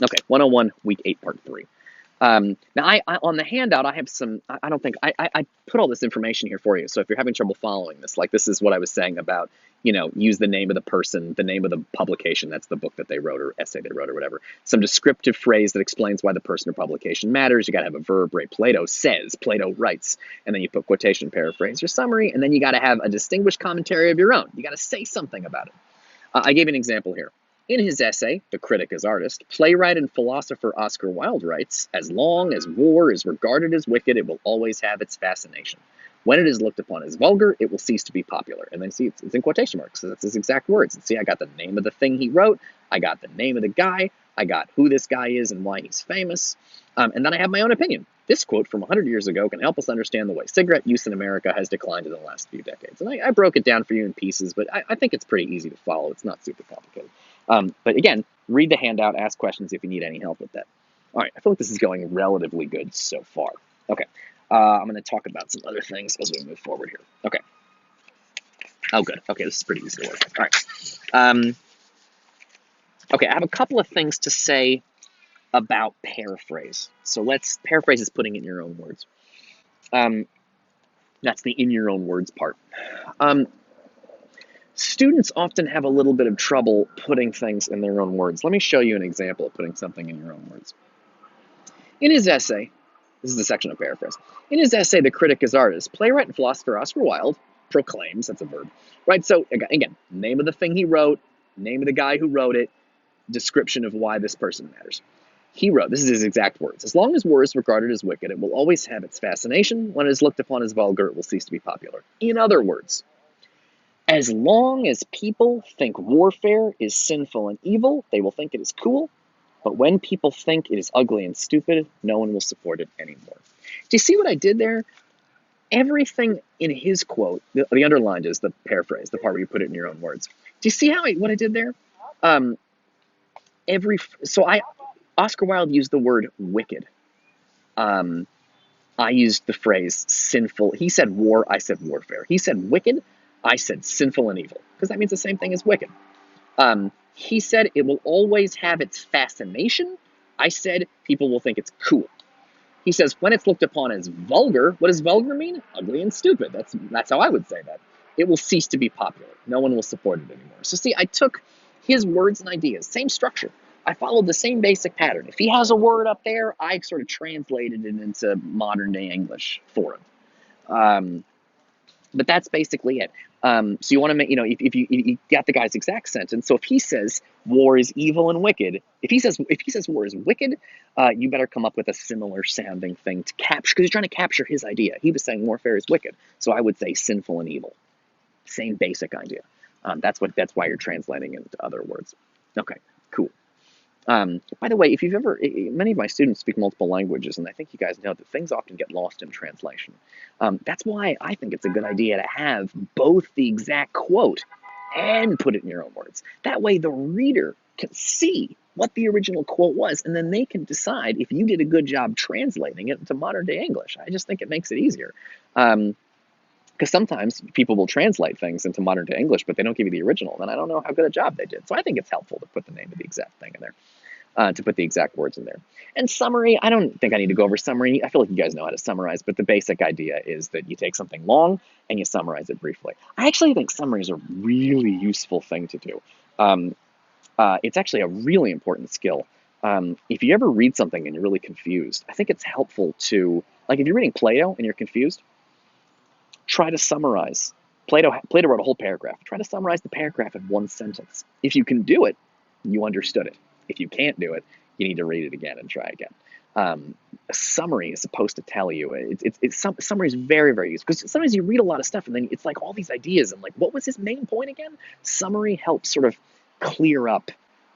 Okay, 101, week 8, part 3. Now, I on the handout, I have some. I don't think I put all this information here for you. So if you're having trouble following this, like this is what I was saying about, use the name of the person, the name of the publication. That's the book that they wrote or essay they wrote or whatever. Some descriptive phrase that explains why the person or publication matters. You got to have a verb, right? Plato says, Plato writes, and then you put quotation, paraphrase, your summary, and then you got to have a distinguished commentary of your own. You got to say something about it. I gave an example here. In his essay, The Critic as Artist, playwright and philosopher Oscar Wilde writes, "As long as war is regarded as wicked, it will always have its fascination. When it is looked upon as vulgar, it will cease to be popular." And then see, it's in quotation marks, so that's his exact words. And see, I got the name of the thing he wrote, I got the name of the guy, I got who this guy is and why he's famous, and then I have my own opinion. This quote from 100 years ago can help us understand the way cigarette use in America has declined in the last few decades. And I broke it down for you in pieces, but I think it's pretty easy to follow. It's not super complicated. But again, read the handout, ask questions if you need any help with that. All right, I feel like this is going relatively good so far. Okay, I'm going to talk about some other things as we move forward here. Okay. Oh, good. Okay, this is pretty easy to work with. All right. Okay, I have a couple of things to say about paraphrase. So let's paraphrase is putting it in your own words. That's the in your own words part. Students often have a little bit of trouble putting things in their own words. Let me show you an example of putting something in your own words. In his essay, this is the section of paraphrase. In his essay, The Critic as Artist, playwright and philosopher Oscar Wilde proclaims, that's a verb, right? So again, name of the thing he wrote, name of the guy who wrote it, description of why this person matters. He wrote, this is his exact words, "As long as war is regarded as wicked, it will always have its fascination. When it is looked upon as vulgar, it will cease to be popular." In other words, as long as people think warfare is sinful and evil, they will think it is cool. But when people think it is ugly and stupid, no one will support it anymore. Do you see what I did there? Everything in his quote, the underlined is the paraphrase, the part where you put it in your own words. Do you see what I did there? Um, Oscar Wilde used the word wicked. I used the phrase sinful. He said war, I said warfare. He said wicked, I said sinful and evil, because that means the same thing as wicked. He said it will always have its fascination. I said people will think it's cool. He says when it's looked upon as vulgar, what does vulgar mean? Ugly and stupid. That's how I would say that. It will cease to be popular. No one will support it anymore. So see, I took his words and ideas, same structure. I followed the same basic pattern. If he has a word up there, I sort of translated it into modern day English for him. But that's basically it. So you want to make, if you got the guy's exact sentence. So if he says war is evil and wicked, if he says war is wicked, you better come up with a similar sounding thing to capture, because he's trying to capture his idea. He was saying warfare is wicked, so I would say sinful and evil. Same basic idea. That's why you're translating it into other words. Okay, cool. By the way, if you've ever, many of my students speak multiple languages, and I think you guys know that things often get lost in translation. That's why I think it's a good idea to have both the exact quote and put it in your own words. That way the reader can see what the original quote was, and then they can decide if you did a good job translating it into modern day English. I just think it makes it easier. Because sometimes people will translate things into modern day English, but they don't give you the original, and I don't know how good a job they did. So I think it's helpful to put the name of the exact thing in there, to put the exact words in there. And summary, I don't think I need to go over summary. I feel like you guys know how to summarize, but the basic idea is that you take something long and you summarize it briefly. I actually think summary is a really useful thing to do. It's actually a really important skill. If you ever read something and you're really confused, I think it's helpful to, like if you're reading Plato and you're confused, try to summarize. Plato wrote a whole paragraph. Try to summarize the paragraph in one sentence. If you can do it, you understood it. If you can't do it, you need to read it again and try again. A summary is supposed to tell you. Summary is very, very useful, because sometimes you read a lot of stuff and then it's like all these ideas and like, what was his main point again? Summary helps sort of clear up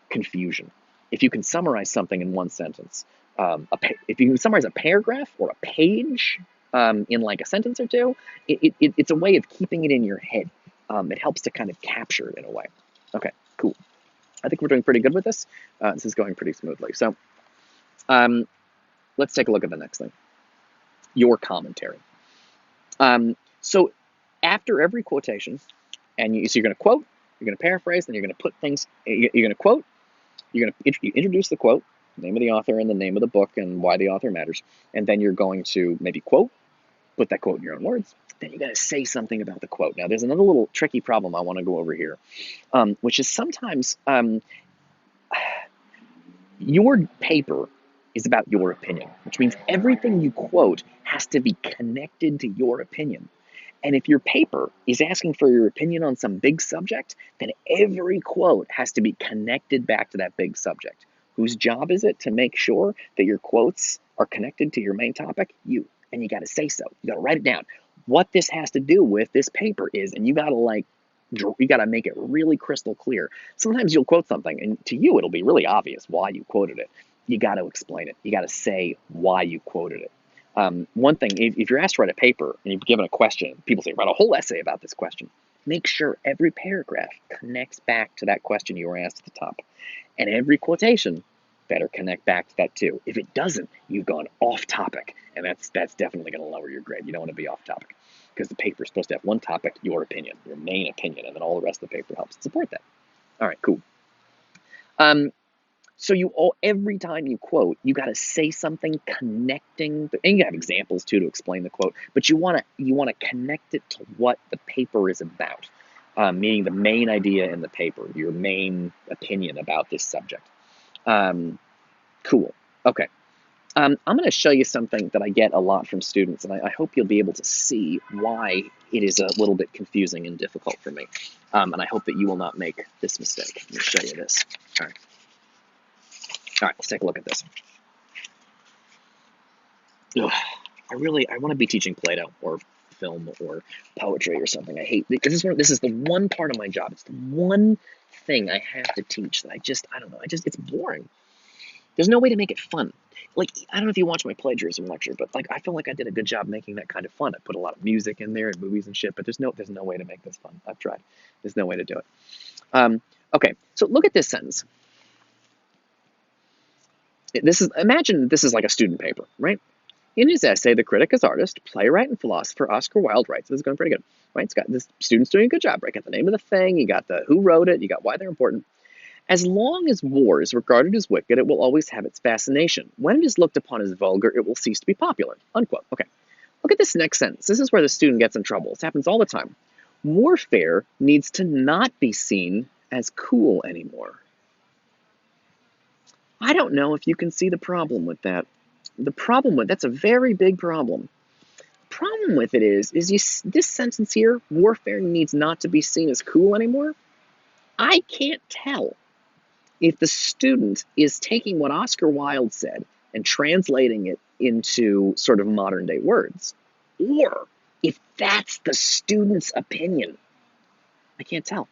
confusion. If you can summarize something in one sentence, if you can summarize a paragraph or a page in like a sentence or two, it's a way of keeping it in your head. It helps to kind of capture it in a way. Okay, cool. I think we're doing pretty good with this. This is going pretty smoothly. So let's take a look at the next thing. Your commentary. So after every quotation, so you're going to quote, you're going to paraphrase, then you're going to put things, you're going to quote, you're going to introduce the quote, name of the author and the name of the book and why the author matters. And then you're going to maybe put that quote in your own words. Then you got to say something about the quote. Now, there's another little tricky problem I want to go over here, which is sometimes your paper is about your opinion, which means everything you quote has to be connected to your opinion. And if your paper is asking for your opinion on some big subject, then every quote has to be connected back to that big subject. Whose job is it to make sure that your quotes are connected to your main topic? You. And you got to say so. You got to write it down. What this has to do with this paper is, and you got to make it really crystal clear. Sometimes you'll quote something, and to you it'll be really obvious why you quoted it. You got to explain it. You got to say why you quoted it. One thing, if you're asked to write a paper and you're given a question, people say, write a whole essay about this question. Make sure every paragraph connects back to that question you were asked at the top. And every quotation better connect back to that too. If it doesn't, you've gone off topic. And that's definitely going to lower your grade. You don't want to be off topic. Because the paper is supposed to have one topic, your opinion, your main opinion, and then all the rest of the paper helps support that. All right, cool. So every time you quote, you got to say something connecting, and you have examples too to explain the quote. But you want to connect it to what the paper is about, meaning the main idea in the paper, your main opinion about this subject. Cool. Okay. I'm going to show you something that I get a lot from students, and I hope you'll be able to see why it is a little bit confusing and difficult for me. And I hope that you will not make this mistake. Let me show you this. All right. All right, let's take a look at this. Ugh, I want to be teaching Plato or film or poetry or something. I hate this is the one part of my job. It's the one thing I have to teach that I don't know. It's boring. There's no way to make it fun. Like, I don't know if you watch my plagiarism lecture, but like I feel like I did a good job making that kind of fun. I put a lot of music in there and movies and shit, but there's no way to make this fun. I've tried. There's no way to do it. Okay, so look at this sentence. Imagine this is like a student paper, right? In his essay, The Critic as Artist, Playwright and Philosopher Oscar Wilde writes, this is going pretty good, right? It's got this student's doing a good job, right? Got the name of the thing, you got the who wrote it, you got why they're important. As long as war is regarded as wicked, it will always have its fascination. When it is looked upon as vulgar, it will cease to be popular, unquote. Okay, look at this next sentence. This is where the student gets in trouble. This happens all the time. Warfare needs to not be seen as cool anymore. I don't know if you can see the problem with that. That's a very big problem. The problem with it is this sentence here, warfare needs not to be seen as cool anymore. I can't tell if the student is taking what Oscar Wilde said and translating it into sort of modern day words, or if that's the student's opinion. I can't tell.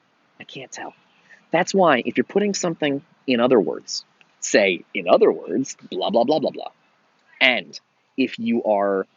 That's why if you're putting something in other words, say, in other words, blah, blah, blah, blah, blah. And if you are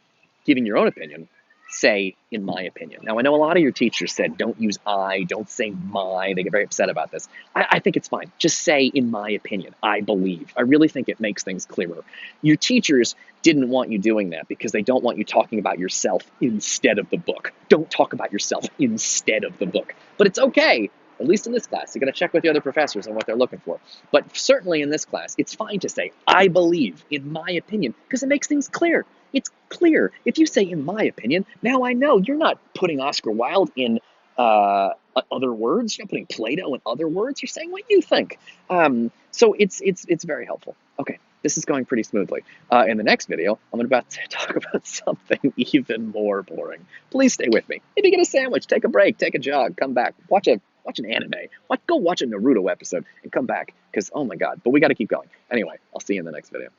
giving your own opinion, say, in my opinion. Now, I know a lot of your teachers said, don't use I, don't say my. They get very upset about this. I think it's fine. Just say, in my opinion, I believe. I really think it makes things clearer. Your teachers didn't want you doing that because they don't want you talking about yourself instead of the book. Don't talk about yourself instead of the book. But it's okay. At least in this class, you're going to check with the other professors on what they're looking for. But certainly in this class, it's fine to say, I believe, in my opinion, because it makes things clear. It's clear. If you say, in my opinion, now I know you're not putting Oscar Wilde in other words. You're not putting Plato in other words. You're saying what you think. So it's very helpful. Okay, this is going pretty smoothly. In the next video, I'm about to talk about something even more boring. Please stay with me. Maybe get a sandwich, take a break, take a jog, come back, watch an anime. Go watch a Naruto episode and come back because, oh my God, but we got to keep going. Anyway, I'll see you in the next video.